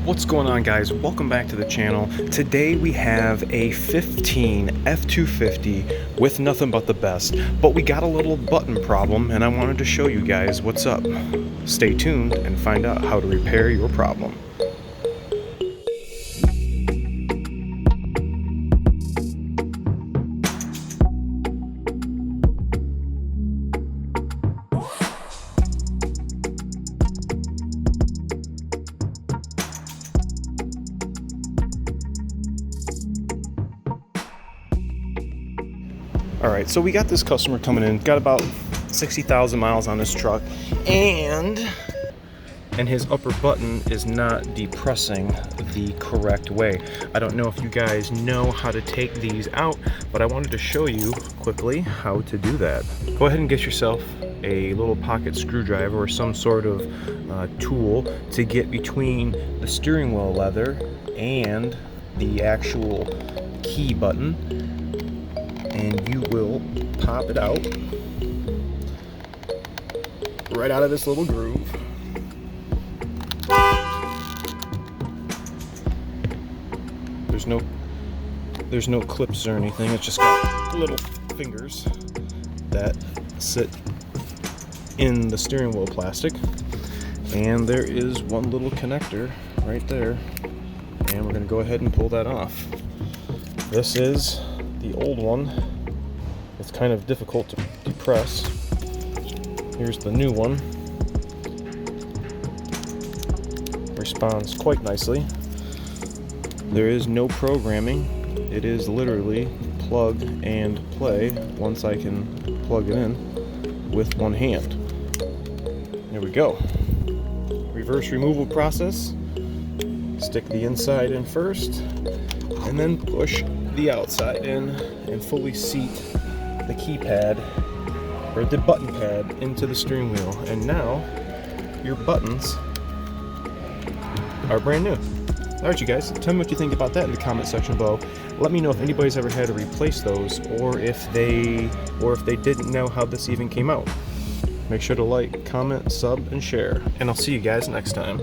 What's going on, guys? Welcome back to the channel. Today we have a 15 F250 with nothing but the best, but we got a little button problem and I wanted to show you guys what's up. Stay tuned and find out how to repair your problem. Alright, so we got this customer coming in, got about 60,000 miles on this truck, and his upper button is not depressing the correct way. I don't know if you guys know how to take these out, but I wanted to show you quickly how to do that. Go ahead and get yourself a little pocket screwdriver or some sort of tool to get between the steering wheel leather and the actual key button, and you will pop it out right out of this little groove. There's no clips or anything. It's just got little fingers that sit in the steering wheel plastic, and there is one little connector right there, and we're going to go ahead and pull that off. This is the old one. It's kind of difficult to depress. Here's the new one. Responds quite nicely. There is no programming. It is literally plug and play once I can plug it in with one hand. There we go. Reverse removal process. Stick the inside in first and then push the outside in and fully seat the keypad or the button pad into the steering wheel, and now your buttons are brand new. Alright, you guys, tell me what you think about that in the comment section below. Let me know if anybody's ever had to replace those, or if they didn't know how this even came out. Make sure to like, comment, sub, and share, and I'll see you guys next time.